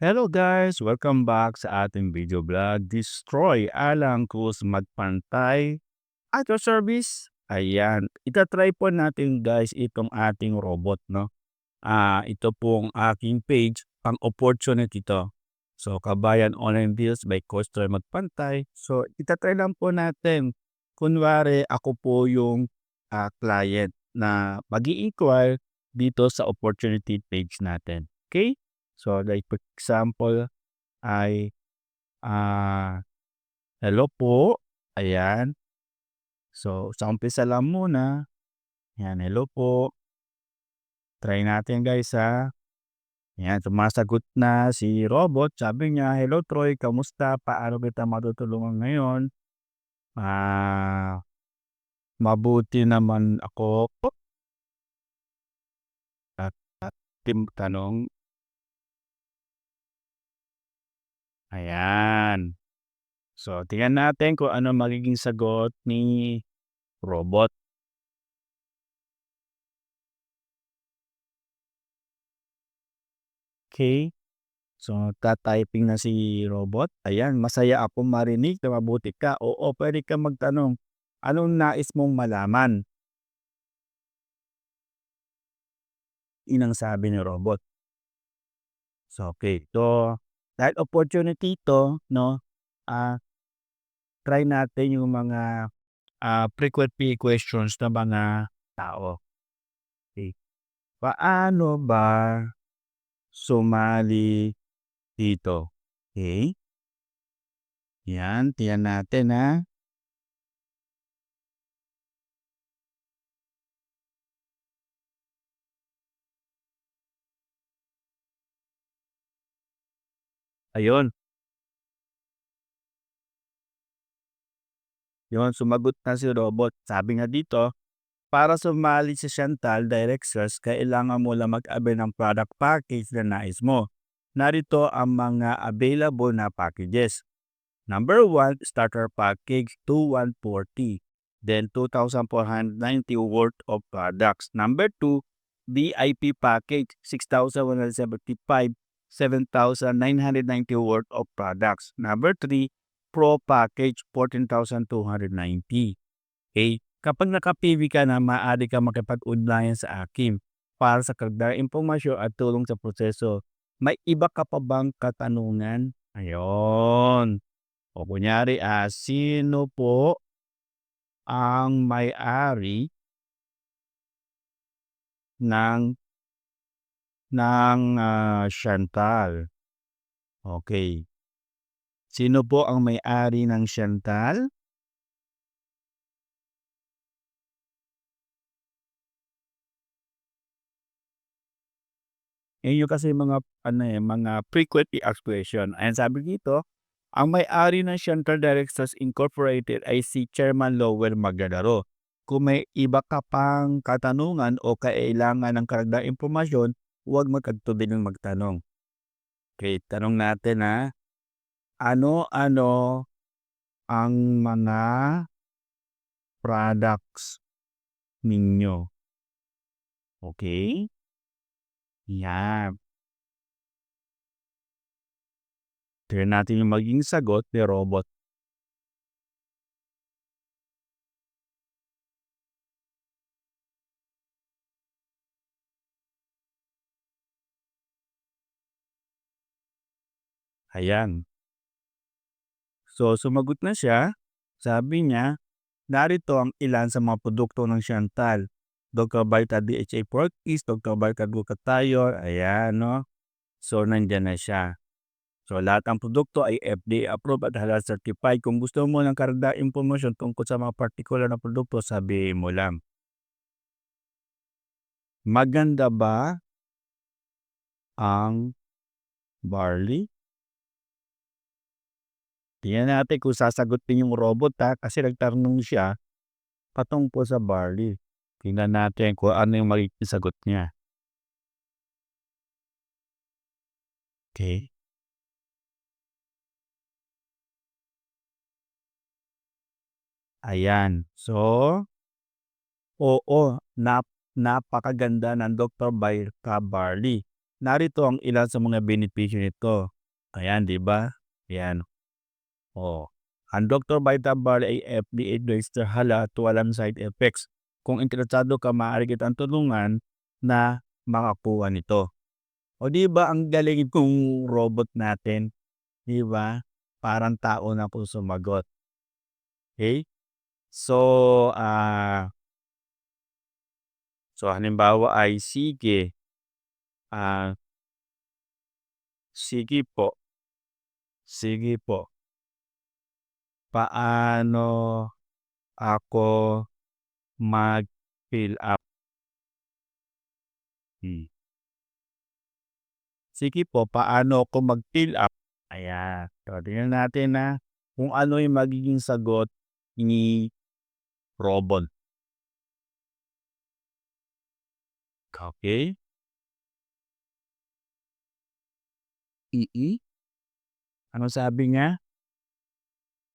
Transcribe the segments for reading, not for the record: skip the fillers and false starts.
Hello guys! Welcome back sa ating video vlog. Destroy Alang Cruz Magpantay Auto Service. Ayan, itatry po natin guys itong ating robot, no? Ito pong aking page, ang opportunity to. So, Kabayan Online Deals by Destroy Magpantay. So, itatry lang po natin. Kunwari, ako po yung client na mag-i-inquire dito sa opportunity page natin. Okay? So, like for example, ay, hello po, ayan. So, sa umpisa lang muna, ayan, hello po. Try natin guys ha. Ayan, sumasagot na si robot. Sabi niya, hello Troy, kamusta? Paano kita matutulungan ngayon? Ah, Mabuti naman ako. At tim tanong, ayan. So, tingnan natin kung ano magiging sagot ni robot. Okay. So, ta-typing na si robot. Ayan, masaya ako marinig na mabuti ka. Oo, pwede kang magtanong. Anong nais mong malaman? Inang sabi ni robot. So, okay. So, dahil opportunity to, no, ah, try natin yung mga frequent questions ng mga tao. Okay. Paano ba sumali dito? Okay. Yan, tiyan natin ha. Ayun. Yun, sumagot na si robot. Sabi nga dito, para sumali sa Shantal Direct Search, kailangan mo lang mag-avail ng product package na nais mo. Narito ang mga available na packages. Number 1, starter package 2,140. Then 2,490 worth of products. Number 2, VIP package 6,175, 7,990 worth of products. Number 3, Pro package 14,290. Okay? Kapag nakapili ka na, maaari ka makipag-ugnayan sa akin para sa karagdagang impormasyon at tulong sa proseso. May iba ka pa bang katanungan? Ayun. O kunyari, sino po ang may-ari ng Shantal? Okay. Sino po ang may-ari ng Shantal? Yung kasi mga ano, mga frequently asked question. Ayan, sabi dito, ang may-ari ng Shantal Directors Incorporated ay si Chairman Lowell Magdalaro. Kung may iba ka pang katanungan o kailangan ng karagdagang impormasyon, huwag magkatubiling magtanong. Okay, tanong natin ano-ano ang mga products ninyo? Okay? Yan. Tignan natin yung magiging sagot ni robot. Ayan. So, sumagot na siya. Sabi niya, narito ang ilan sa mga produkto ng Chantal. Dr. Vita DHA Porkis, Dr. Vita Glutathione, ayan, no? So, nandyan na siya. So, lahat ng produkto ay FDA approved at halal certified. Kung gusto mo ng karagdagang impormasyon tungkol sa mga particular na produkto, sabihin mo lang. Maganda ba ang barley? Tingnan natin kung sasagutin yung robot kasi nagtanong siya patungkol sa barley. Tingnan natin kung ano yung magiging sagot niya. Okay. Ayan. So, oo, napakaganda ng Dr. Barley. Narito ang ilan sa mga benepisyo nito. Ayan, 'di ba? Ayan, oh. Ang Dr. Vitabar ay FDA-registered hala at walang side effects. Kung interesado ka, maaari kitang tulungan na makakuha nito. O 'di ba ang galing itong robot natin, 'di ba? Parang tao na po sumagot, okey? So, halimbawa ay, "Sige, ah, sige po, sige po, paano ako mag-fill up?" Hmm. "Sige po, paano ako mag-fill up?" Ayan. So, tingnan natin na kung ano yung magiging sagot ni robot, okey? Ano sabi niya?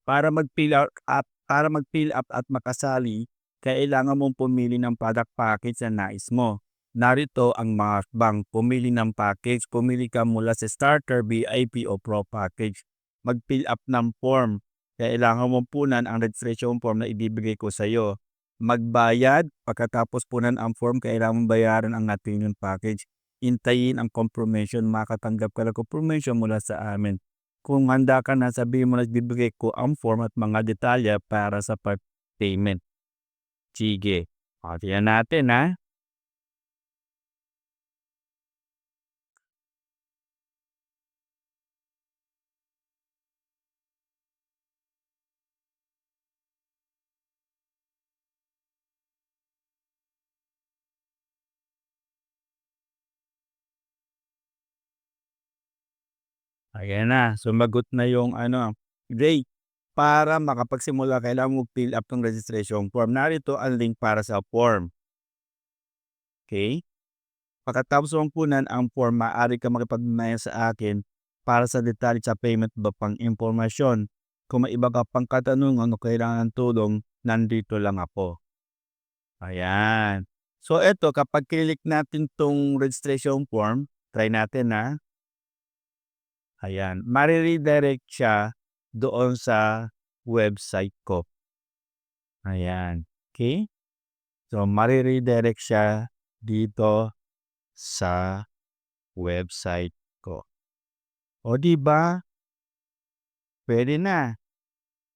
Para mag-fill up at makasali, kailangan mong pumili ng product package na nais mo. Narito ang mga hakbang. Pumili ng package. Pumili ka mula sa starter, VIP o pro package. Mag-fill up ng form. Kailangan mong punan ang registration form na ibibigay ko sa iyo. Magbayad. Pagkatapos punan ang form, kailangan mong bayaran ang natinong package. Hintayin ang confirmation. Makatanggap ka ng confirmation mula sa amin. Kung handa ka na, sabihin mo na bibigay ko ang form at mga detalye para sa payment. Sige, tingnan natin, ha. Ayan na, sumagot na yung ano, "Great, para makapagsimula kailangan mo fill up ng registration form. Narito ang link para sa form." Okay. Pagkatapos mong punan ang form, maaari kang makipag-ugnayan sa akin para sa detalye sa payment iba pang impormasyon. Kung may iba ka pang katanungan o kailangan ng tulong, nandito lang ako. Ayan. So eto, kapag click natin 'tong registration form, try natin, ayan, mare-redirect siya doon sa website ko. Ayan, okey. So mare-redirect siya dito sa website ko. O 'di ba, puwede na.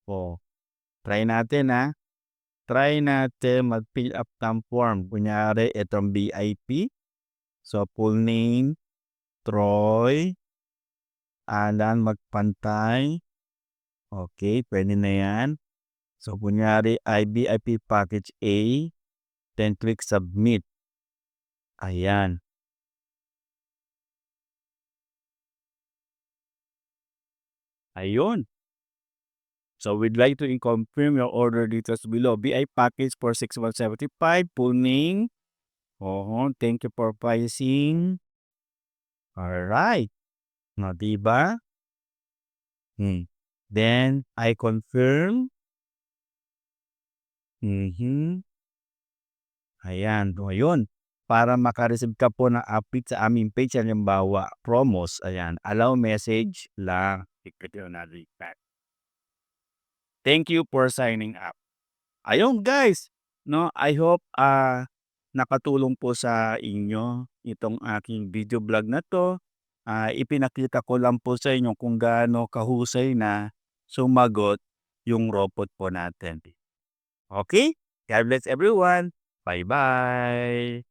O, try natin, try natin mag-fill up ng form. Kunyari itong VIP, so full name, Troy Alan Magpantay. Okay, puwede na 'yan. So kunyari ay VIP package A, then click submit. Ayan, ayun. So we'd like to confirm your order details below. VIP package for 6,175, full name. Oo, thank you for pricing. Alright, oh, 'di ba? Then I confirm. Mhm. Ayan, o ayun. Para maka-receive ka po ng update sa aming page, halimbawa promos, ayan, allow message lang, click yun na back. Thank you for signing up. Ayun guys, 'no, I hope, nakatulong po sa inyo itong aking video vlog na 'to. Ipinakita ko lang po sa inyo kung gaano kahusay na sumagot yung robot po natin. Okay, God bless everyone. Bye-bye.